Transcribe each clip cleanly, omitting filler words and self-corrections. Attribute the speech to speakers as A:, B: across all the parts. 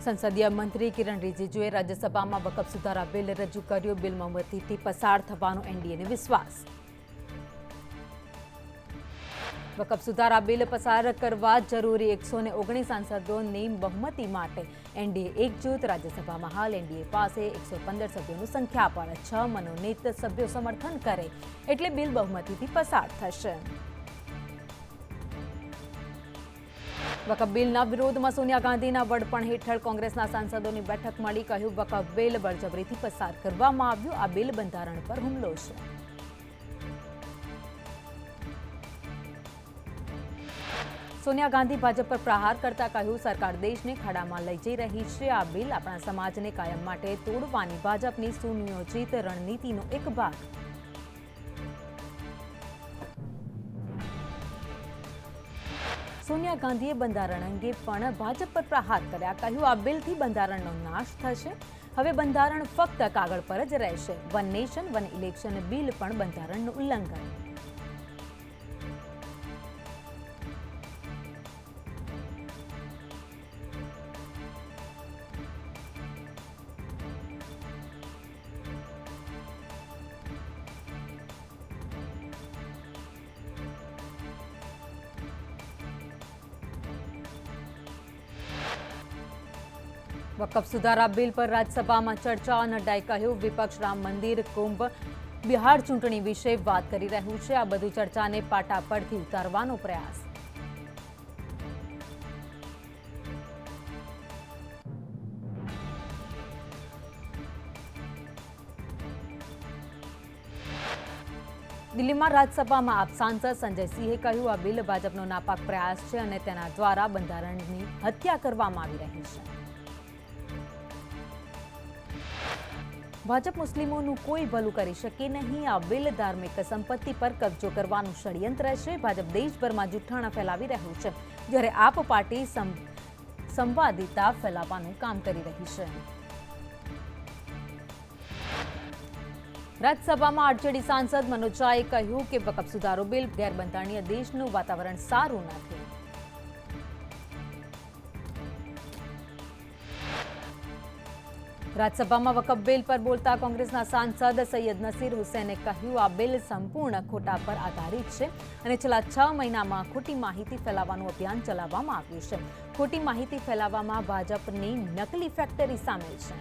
A: સંસદીય મંત્રી કિરણ રિજિજુએ રાજ્યસભામાં વકફ સુધારા બિલ રજૂ કર્યું. બિલ બહુમતીથી પસાર થવાનો એનડીએને વિશ્વાસ. વકફ સુધારા બિલ પસાર કરવા જરૂરી 119 સાંસદોની બહુમતી માટે એનડીએ એકજૂથ. રાજ્યસભામાં હાલ એનડીએ પાસે 115 સભ્યોની સંખ્યા પર 6 મનોનીત સભ્યો સમર્થન કરે એટલે બિલ બહુમતીથી પસાર થશે. વકફ બિલના વિરોધમાં સોનિયા ગાંધીના વડપણ હેઠળ કોંગ્રેસના સાંસદોની બેઠક મળી. કહ્યું, વકફ બિલ બળજબરીથી પસાર કરવામાં આવ્યું. આ બિલ બંધારણ પર હુમલો છે. સોનિયા ગાંધી ભાજપ પર પ્રહાર કરતા કહ્યું, સરકાર દેશને ખાડામાં લઈ જઈ રહી છે. આ બિલ આપણા સમાજને કાયમ માટે તોડવાની ભાજપની સુનિયોજિત રણનીતિનો એક ભાગ. સોનિયા ગાંધીએ બંધારણ અંગે પણ ભાજપ પર પ્રહાર કર્યા. કહ્યું, આ બિલથી બંધારણનો નાશ થશે. હવે બંધારણ ફક્ત કાગળ પર જ રહેશે. One nation one election bill પણ બંધારણનું ઉલ્લંઘન. વકફ સુધારા બિલ પર રાજ્યસભામાં ચર્ચા. નડ્ડાએ કહ્યું, વિપક્ષ રામ મંદિર કુંભ બિહાર ચૂંટણી વિશે વાત કરી રહ્યું છે. આ બધું ચર્ચાને પાટા પરથી ઉતારવાનો પ્રયાસ. દિલ્હીમાં રાજ્યસભામાં આપ સાંસદ સંજય સિંહે કહ્યું, આ બિલ ભાજપનો નાપાક પ્રયાસ છે અને તેના દ્વારા બંધારણની હત્યા કરવામાં આવી રહી છે. ભાજપ મુસ્લિમોનું કોઈ ભલું કરી શકે નહીં. આ બિલ ધાર્મિક સંપત્તિ પર કબજો કરવાનું ષડયંત્ર છે. ભાજપ દેશભરમાં જુઠ્ઠાણા ફેલાવી રહ્યું છે, જ્યારે આપ પાર્ટી સંવાદિતા ફેલાવવાનું કામ કરી રહી છે. રાજ્યસભામાં આરજેડી સાંસદ મનોજ ઝાએ કહ્યું કે વકફ સુધારો બિલ ગેરબંધારણીય દેશનું વાતાવરણ સારું નથી. રાજ્યસભામાં વકફ બિલ પર બોલતા કોંગ્રેસના સાંસદ સૈયદ નસીર હુસૈને કહ્યું, આ બિલ સંપૂર્ણ ખોટા પર આધારિત છે અને છેલ્લા 6 મહિનામાં ખોટી માહિતી ફેલાવવાનું અભિયાન ચલાવવામાં આવ્યું છે. ખોટી માહિતી ફેલાવવામાં ભાજપની નકલી ફેક્ટરી સામેલ છે.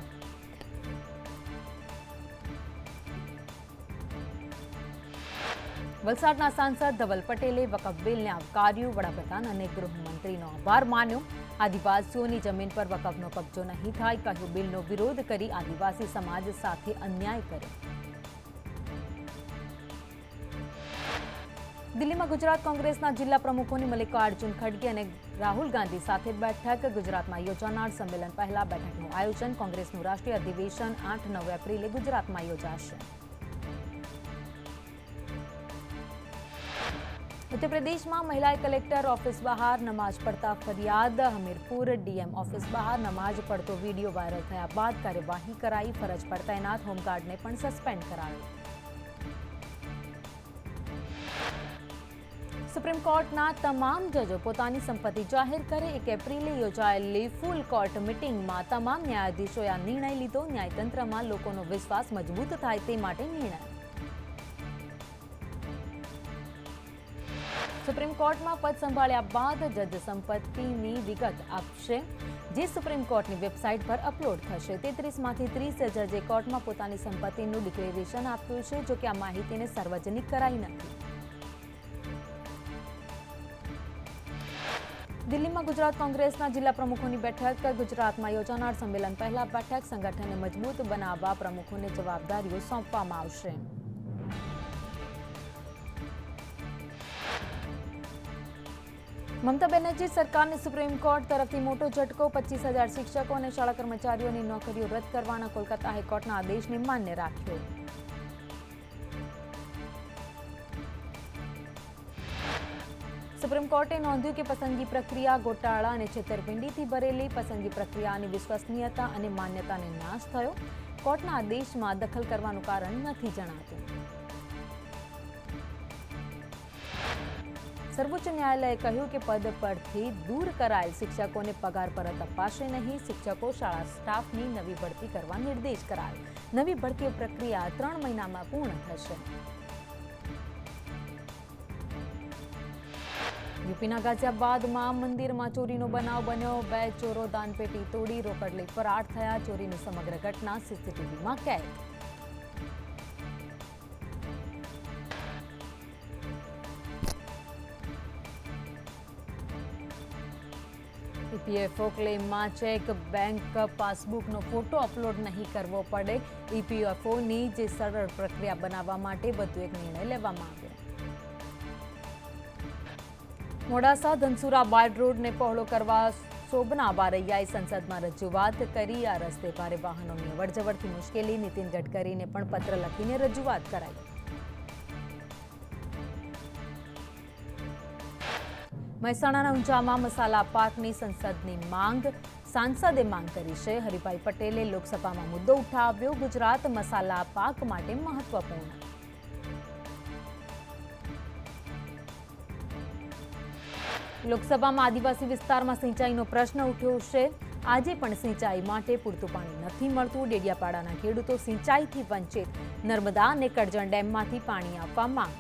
A: વલસાડના સાંસદ ધવલ પટેલે વકફ બિલને આવકાર્યું. વડાપ્રધાન અને ગૃહમંત્રીનો આભાર માન્યો. આદિવાસીઓની જમીન પર વકફનો કબજો નહીં થાય. કહ્યું, બિલનો વિરોધ કરી આદિવાસી સમાજ સાથે અન્યાય કર્યો. દિલ્હીમાં ગુજરાત કોંગ્રેસના જિલ્લા પ્રમુખોની મલ્લિકાર્જુન ખડગે અને રાહુલ ગાંધી સાથે બેઠક. ગુજરાતમાં યોજાનાર સંમેલન પહેલા બેઠકનું આયોજન. કોંગ્રેસનું રાષ્ટ્રીય અધિવેશન 8-9 એપ્રિલે ગુજરાતમાં યોજાશે. ઉત્તર પ્રદેશમાં મહિલાએ કલેક્ટર ઓફિસ બહાર નમાઝ પડતા ફરિયાદ. હમીરપુર ડીએમ ઓફિસ બહાર નમાઝ પડતો વિડીયો વાયરલ થયા બાદ કાર્યવાહી કરાઈ. ફરજ પર તૈનાત હોમગાર્ડને પણ સસ્પેન્ડ કરાયો. સુપ્રીમ કોર્ટના તમામ જજો પોતાની સંપત્તિ જાહેર કરે. 1 એપ્રિલે યોજાયેલી ફૂલ કોર્ટ મિટિંગમાં તમામ ન્યાયાધીશોએ આ નિર્ણય લીધો. ન્યાયતંત્રમાં લોકોનો વિશ્વાસ મજબૂત થાય તે માટે નિર્ણય. સુપ્રીમ કોર્ટમાં પદ સંભાળ્યા બાદ જજ સંપત્તિની વિગત આપશે, જે સુપ્રીમ કોર્ટની વેબસાઇટ પર અપલોડ થશે. 33માંથી 30 જજે કોર્ટમાં પોતાની સંપત્તિનું ડિક્લેરેશન આપ્યું છે. જોકે આ માહિતીને સાર્વજનિક કરાઈ નથી. દિલ્હીમાં ગુજરાત કોંગ્રેસના જિલ્લા પ્રમુખોની બેઠક. ગુજરાતમાં યોજાનાર સંમેલન પહેલા બેઠક. સંગઠનને મજબૂત બનાવવા પ્રમુખોને જવાબદારીઓ સોંપવામાં આવશે. મમતા બેનર્જી સરકારને સુપ્રીમ કોર્ટ તરફથી મોટો ઝટકો. 25,000 શિક્ષકો અને શાળા કર્મચારીઓની નોકરીઓ રદ કરવાના કોલકાતા હાઈકોર્ટના આદેશને માન્ય રાખ્યો. સુપ્રીમ કોર્ટે નોંધ્યું કે પસંદગી પ્રક્રિયા ગોટાળા અને છેતરપિંડીથી ભરેલી. પસંદગી પ્રક્રિયાની વિશ્વસનીયતા અને માન્યતાને નાશ થયો. કોર્ટના આદેશમાં દખલ કરવાનું કારણ નથી જણાતું. સર્વોચ્ચ ન્યાયાલયે કહ્યું કે પદ પરથી દૂર કરાયેલ શિક્ષકોને પગાર પરત અપાશે નહીં. શિક્ષકો શાળા સ્ટાફની નવી ભરતી કરવા નિર્દેશ કરાયો. નવી ભરતી પ્રક્રિયા 3 મહિનામાં પૂર્ણ થશે. યુપીના ગાઝિયાબાદમાં મંદિરમાં ચોરીનો બનાવ બન્યો. 2 ચોરો દાનપેટી તોડી રોકડ લઈ ફરાર થયા. ચોરીની સમગ્ર ઘટના સીસીટીવીમાં કેદ. ઈપીએફઓ ક્લેમમાં ચેક બેંક પાસબુકનો ફોટો અપલોડ નહીં કરવો પડે. ઈપીએફઓની જે સરળ પ્રક્રિયા બનાવવા માટે વધુ એક નિર્ણય લેવામાં આવ્યો. મોડાસા ધનસુરા બાયડ રોડને પહોળો કરવા શોભના બારૈયાએ સંસદમાં રજૂઆત કરી. આ રસ્તે ભારે વાહનોની અવરજવરથી મુશ્કેલી. નીતિન ગડકરીને પણ પત્ર લખીને રજૂઆત કરાઈ. મહેસાણાના ઊંઝામાં મસાલા પાકની સંસદની માંગ. સાંસદે માંગ કરી છે. હરિભાઈ પટેલે લોકસભામાં મુદ્દો ઉઠાવ્યો. ગુજરાત મસાલા પાક માટે મહત્વપૂર્ણ. લોકસભામાં આદિવાસી વિસ્તારમાં સિંચાઈનો પ્રશ્ન ઉઠ્યો છે. આજે પણ સિંચાઈ માટે પૂરતું પાણી નથી મળતું. ડેડિયાપાડાના ખેડૂતો સિંચાઈથી વંચિત. નર્મદા અને કરજણ ડેમમાંથી પાણી આપવા માંગ.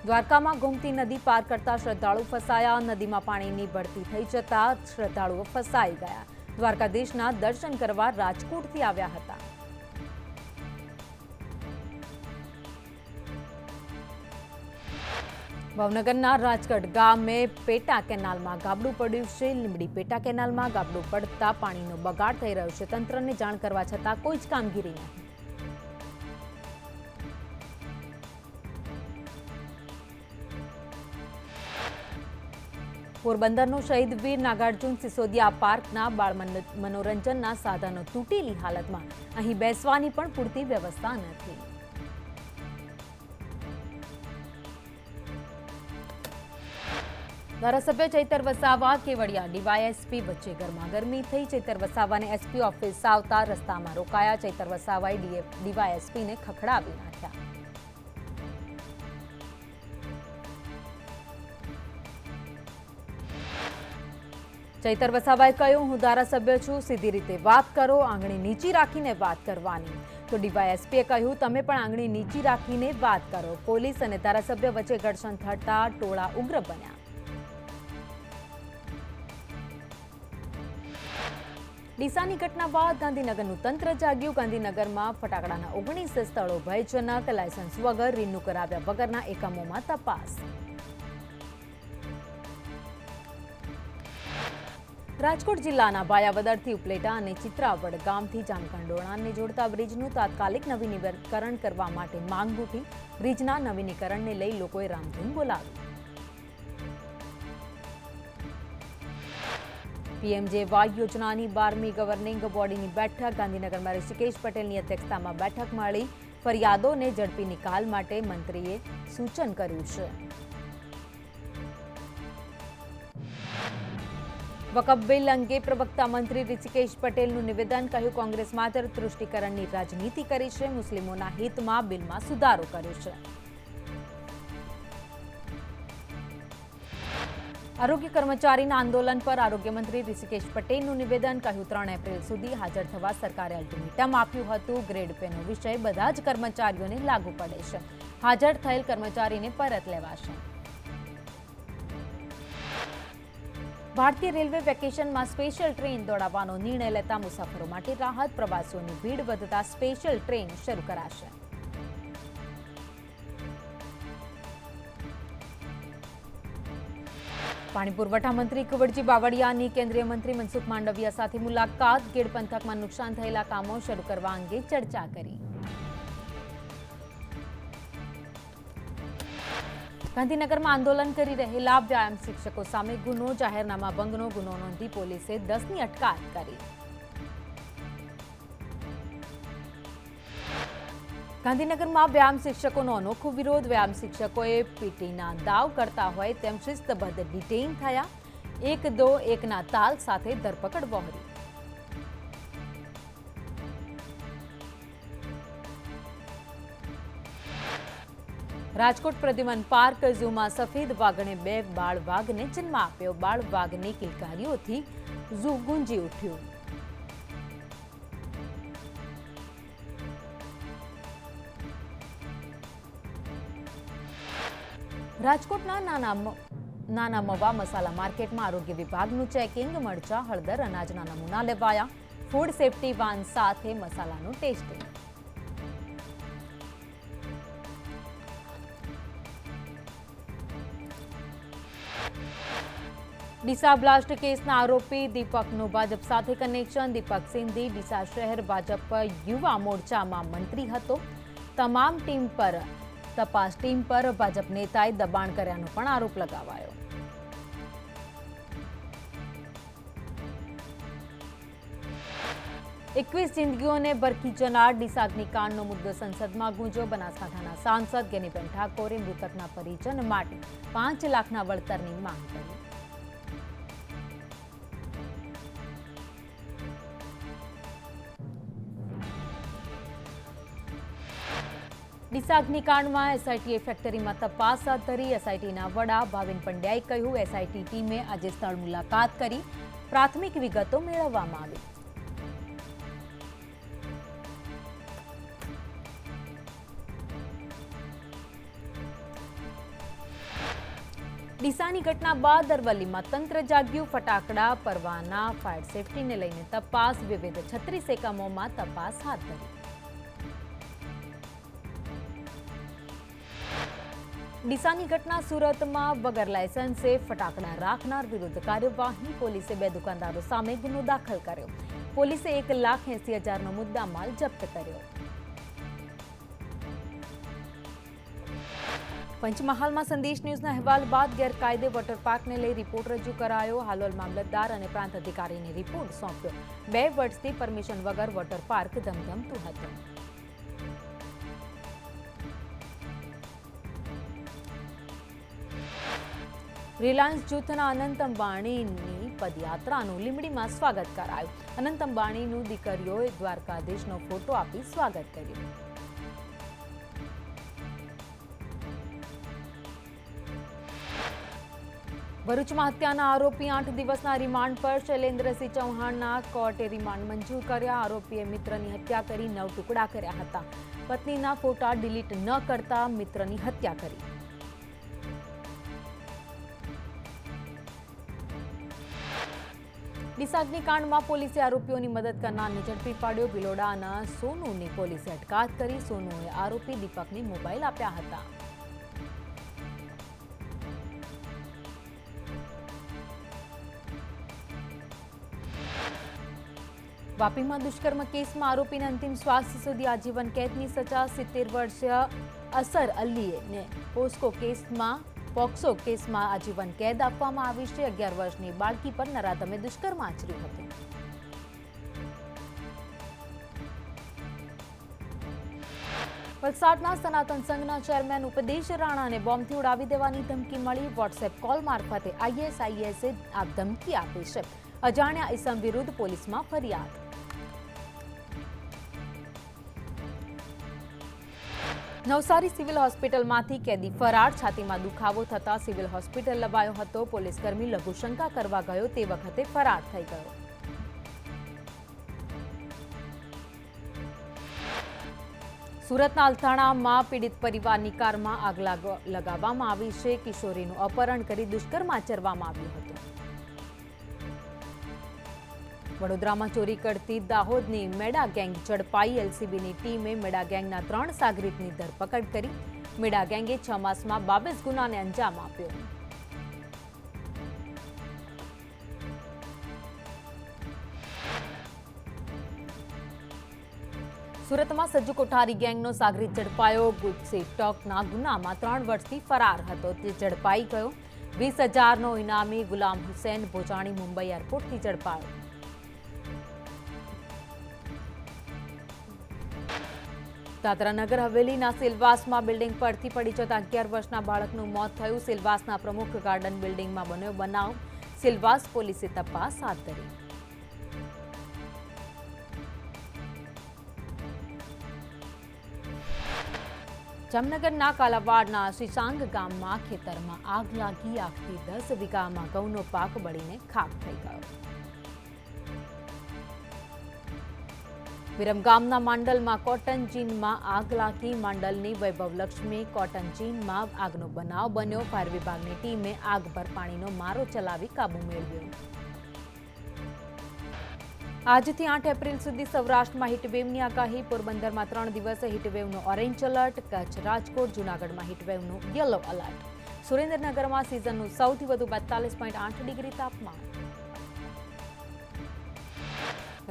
A: દ્વારકામાં ગોમતી નદી પાર કરતા શ્રદ્ધાળુ ફસાયા. નદીમાં પાણીની ભરતી થઈ જતા શ્રદ્ધાળુઓ ફસાઈ ગયા. દ્વારકાધીશના દર્શન કરવા રાજકોટથી આવ્યા હતા. ભાવનગરના રાજગઢ ગામે પેટા કેનાલમાં ગાબડું પડ્યું છે. લીંબડી પેટા કેનાલમાં ગાબડું પડતા પાણીનો બગાડ થઈ રહ્યો છે. તંત્રને જાણ કરવા છતાં કોઈ જ કામગીરી નથી. પોરબંદરનો શહીદ વીર નાગાર્જુન સિસોદિયા પાર્કના બાળ મનોરંજનના સાધનો તૂટેલી હાલતમાં. અહીં બેસવાની પણ પૂરતી વ્યવસ્થા નથી. ધારાસભ્ય ચૈતર વસાવા કેવડિયા ડીવાયએસપી વચ્ચે ગરમાગરમી થઈ. ચૈતર વસાવાને એસપી ઓફિસ આવતા રસ્તામાં રોકાયા. ચૈતર વસાવાએ ડીવાયએસપીને ખખડાવી નાખ્યા. ચૈતર વસાવાએ કહ્યું, હું ધારાસભ્ય છું, સીધી રીતે વાત કરો, આંગળી નીચી રાખીને વાત કરવાની. તો ડીવાયએસપીએ કહ્યું, તમે પણ આંગળી નીચી રાખીને વાત કરો. પોલીસ અને ધારાસભ્ય વચ્ચે ઘર્ષણ થતા ટોળા ઉગ્ર બન્યા. ડીસાની ઘટના બાદ ગાંધીનગરનું તંત્ર જાગ્યું. ગાંધીનગરમાં ફટાકડાના 19 સ્થળો ભયજનક. લાયસન્સ વગર રિન્યુ કરાવ્યા વગરના એકમોમાં તપાસ. રાજકોટ જિલ્લાના ભાયાવદરથી ઉપલેટા અને ચિત્રાવડ ગામથી જામકંડોળાને જોડતા બ્રિજનું તાત્કાલિક નવીનીકરણ કરવા માટે માંગ ઉઠી. બ્રિજના નવીનીકરણને લઈ લોકોએ રામધૂન બોલાવી. પીએમજેવાય યોજનાની 12મી ગવર્નિંગ બોડીની બેઠક. ગાંધીનગરમાં ઋષિકેશ પટેલની અધ્યક્ષતામાં બેઠક મળી. ફરિયાદોને ઝડપી નિકાલ માટે મંત્રીએ સૂચન કર્યું છે. વકફ બિલ અંગે પ્રવક્તા મંત્રી ઋષિકેશ પટેલનું નિવેદન. કહ્યું, કોંગ્રેસ માત્ર તૃષ્ટિકરણની રાજનીતિ કરી છે. મુસ્લિમોના હિતમાં બિલમાં સુધારો કર્યો છે. આરોગ્ય કર્મચારીના આંદોલન પર આરોગ્ય મંત્રી ઋષિકેશ પટેલનું નિવેદન. કહ્યું, 3 એપ્રિલ સુધી હાજર થવા સરકારે અલ્ટિમેટમ આપ્યું હતું. ગ્રેડ પેનો વિષય બધા જ કર્મચારીઓને લાગુ પડે છે. હાજર થયેલ કર્મચારીને પરત લેવાશે. ભારતીય રેલવે વેકેશનમાં સ્પેશિયલ ટ્રેન દોડાવવાનો નિર્ણય લેતા મુસાફરો માટે રાહત. પ્રવાસીઓની ભીડ વધતા સ્પેશિયલ ટ્રેન શરૂ કરાશે. પાણી પુરવઠા મંત્રી કુંવરજી બાવળિયાની કેન્દ્રીય મંત્રી મનસુખ માંડવિયા સાથે મુલાકાત. ગેડ પંથકમાં નુકસાન થયેલા કામો શરૂ કરવા અંગે ચર્ચા કરી. ગાંધીનગરમાં આંદોલન કરી રહેલા વ્યાયામ શિક્ષકો સામે ગુનો. જાહેરનામા ભંગનો ગુનો નોંધી પોલીસે 10ની અટકાયત કરી. ગાંધીનગરમાં વ્યાયામ શિક્ષકોનો અનોખો વિરોધ. વ્યાયામ શિક્ષકોએ પીટીના દાવ કરતા હોય તેમ શિસ્તબદ્ધ ડિટેઇન થયા. 1-2-1ના તાલ સાથે ધરપકડ વહોરી. રાજકોટ પ્રદ્યુમન પાર્ક ઝૂમાં સફેદ વાઘણે 2 બાળ વાઘને જન્મ આપ્યો. બાળ વાઘની કિલકારીઓથી ઝૂ ગુંજી ઉઠ્યું. રાજકોટના નાના મવા મસાલા માર્કેટમાં આરોગ્ય વિભાગનું ચેકિંગ. મરચા, હળદર, અનાજના નમૂના લેવાયા. ફૂડ સેફટી વાન સાથે મસાલાનું ટેસ્ટિંગ. ડીસા બ્લાસ્ટ કેસના આરોપી દીપકનું ભાજપ સાથે કનેક્શન. દીપક સિંધી ડીસા શહેર ભાજપ યુવા મોરચામાં મંત્રી હતો. તમામ તપાસ ટીમ પર ભાજપ નેતાએ દબાણ કર્યાનો પણ આરોપ લગાવાયો. એકવીસ જિંદગીઓને ભરખી જનાર ડીસા અગ્નિકાંડનો મુદ્દો સંસદમાં ગુંજ્યો. બનાસકાંઠાના સાંસદ ગેનીબેન ઠાકોરે મૃતકના પરિજન માટે 5 લાખના વળતરની માંગ કરી. ડીસા અગ્નિકાંડમાં એસઆઈટીએ ફેક્ટરીમાં તપાસ હાથ ધરી. એસઆઈટીના વડા ભાવિન પંડ્યાએ કહ્યું, એસઆઈટી ટીમે આજે સ્થળ મુલાકાત કરી પ્રાથમિક વિગતો મેળવવામાં આવી. ડીસાની ઘટના બાદ અરવલ્લીમાં તંત્ર જાગ્યું. ફટાકડા, પરવાના, ફાયર સેફટીને લઈને તપાસ. વિવિધ 36 એકમોમાં તપાસ હાથ ધરી. ડીસાની ઘટના સુરતમાં વગર લાયસન્સે ફટાકડા રાખનાર વિરુદ્ધ કાર્યવાહી. પોલીસે 2 દુકાનદારો સામે ગુનો દાખલ કર્યો. પોલીસે 1,80,000નો મુદ્દામાલ જપ્ત કર્યો. પંચમહાલમાં સંદેશ ન્યૂઝના અહેવાલ બાદ ગેરકાયદે વોટર પાર્કને લઈ રિપોર્ટ રજૂ કરાયો. હાલોલ મામલતદાર અને પ્રાંત અધિકારીને રિપોર્ટ સોંપ્યો. 2 વર્ષથી પરમિશન વગર વોટર પાર્ક ધમધમતું હતું. રિલાયન્સ જૂથના અનંત અંબાણીની પદયાત્રાનું લીંબડીમાં સ્વાગત કરાયું. અનંત અંબાણીનું દીકરીઓએ દ્વારકાધીશનો ફોટો આપી સ્વાગત કર્યું. ભરૂચમાં હત્યાના આરોપી 8 દિવસના રિમાન્ડ પર. શૈલેન્દ્રસિંહ ચૌહાણના કોર્ટે રિમાન્ડ મંજૂર કર્યા. આરોપીએ મિત્રની હત્યા કરી 9 ટુકડા કર્યા હતા. પત્નીના ફોટા ડિલીટ ન કરતા મિત્રની હત્યા કરી. ડીસા અગ્નિકાંડમાં પોલીસે આરોપીઓની મદદ કરનારને ઝડપી પાડ્યો. ભિલોડાના સોનુની પોલીસે અટકાયત કરી. સોનુએ આરોપી દીપકને મોબાઈલ આપ્યા હતા. વાપીમાં દુષ્કર્મ કેસમાં આરોપીને અંતિમ શ્વાસ સુધી આજીવન કેદની સજા. 70 વર્ષીય અસર અલીને પોક્સો કેસમાં આજીવન કેદ આપવામાં આવી છે. 11 વર્ષની બાળકી પર નરાધમે દુષ્કર્મ આચર્યું હતું. વલસાડના સનાતન સંઘના ચેરમેન ઉપદેશ રાણાને બોમ્બથી ઉડાવી દેવાની ધમકી મળી. વોટ્સએપ કોલ મારફતે ISISએ આ ધમકી આપી છે. અજાણ્યા ઇસમ વિરુદ્ધ પોલીસમાં ફરિયાદ. નવસારી સિવિલ હોસ્પિટલમાંથી કેદી ફરાર. છાતીમાં દુખાવો થતા સિવિલ હોસ્પિટલ લવાયો હતો. પોલીસકર્મી લઘુશંકા કરવા ગયો તે વખતે ફરાર થઈ ગયો. સુરતના અલથાણામાં પીડિત પરિવારની કારમાં આગ લગાવવામાં આવી છે. કિશોરીનું અપહરણ કરી દુષ્કર્મ આચરવામાં આવ્યું હતું. વડોદરામાં ચોરી કરતી દાહોદની મેડા ગેંગ ઝડપાઈ. એલસીબીની ટીમે મેડા ગેંગના 3 સાગરીતની ધરપકડ કરી. મેડા ગેંગે 6 માસમાં 22 ગુનાને અંજામ આપ્યો. સુરતમાં સજ્જુ કોઠારી ગેંગનો સાગરીત ઝડપાયો. ગુજસી ટોકના ગુનામાં 3 વર્ષથી ફરાર હતો તે ઝડપાઈ ગયો. 20,000નો ઇનામી ગુલામ હુસૈન ભોજાણી મુંબઈ એરપોર્ટથી ઝડપાયો. દાદરા નગર હવેલીના સિલવાસમાં બિલ્ડિંગ પરથી પડી જતા 11 વર્ષના બાળકનું મોત થયું. સિલવાસના પ્રમુખ ગાર્ડન બિલ્ડિંગમાં બન્યો બનાવ. સિલવાસ પોલીસે તપાસ હાથ ધરી. જામનગરના કાલાવાડના શ્રીસાંગ ગામમાં ખેતરમાં આગ લાગી. આગથી 10 વીઘામાં ઘઉંનો પાક બળીને ખાક થઈ ગયો. વિરમગામના માંડલમાં કોટન જીનમાં આગ લાગી. માંડલની વૈભવલક્ષ્મી કોટન જીનમાં આગનો બનાવ બન્યો. ફાયર વિભાગની ટીમે આગ પર પાણીનો મારો ચલાવી કાબુ મેળવ્યો. આજથી 8 એપ્રિલ સુધી સૌરાષ્ટ્રમાં હીટવેવની આગાહી. પોરબંદરમાં 3 દિવસ હીટવેવનું ઓરેન્જ એલર્ટ. કચ્છ, રાજકોટ, જૂનાગઢમાં હીટવેવનું યલો એલર્ટ. સુરેન્દ્રનગરમાં સિઝનનું સૌથી વધુ 42.8 ડિગ્રી તાપમાન.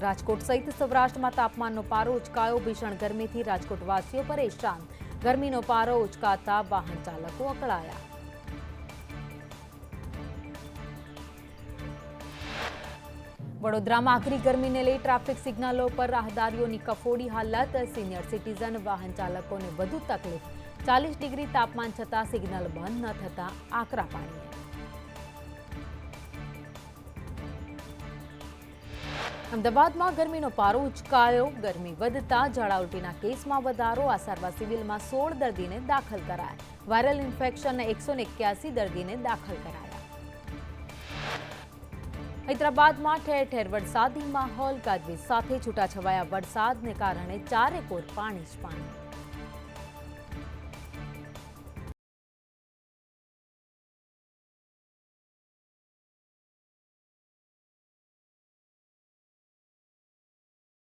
A: રાજકોટ સહિત સૌરાષ્ટ્રમાં તાપમાનનો પારો ઉચકાયો. ભીષણ ગરમીથી રાજકોટવાસીઓ પરેશાન. ગરમીનો પારો ઉચકાતા વાહન ચાલકો અકળાયા. વડોદરામાં આકરી ગરમીને લઈ ટ્રાફિક સિગ્નલો પર રાહદારીઓની કફોડી હાલત. સિનિયર સિટીઝન વાહન ચાલકોને વધુ તકલીફ. 40 ડિગ્રી તાપમાન છતાં સિગ્નલ બંધ ન થતા આકરા પાણીએ. અમદાવાદમાં ગરમીનો પારો ઉચકાયો. ગરમી વધતા ઝાડા ઉલટીના કેસમાં વધારો. આસારવા સિવિલમાં 16 દર્દીને દાખલ કરાયા. વાયરલ ઇન્ફેક્શનના 181 દર્દીને દાખલ કરાયા. હૈદરાબાદમાં ઠેર ઠેર વરસાદી માહોલ. ગાજવીજ સાથે છૂટાછવાયા વરસાદને કારણે ચારેકોર પાણી જ પાણી.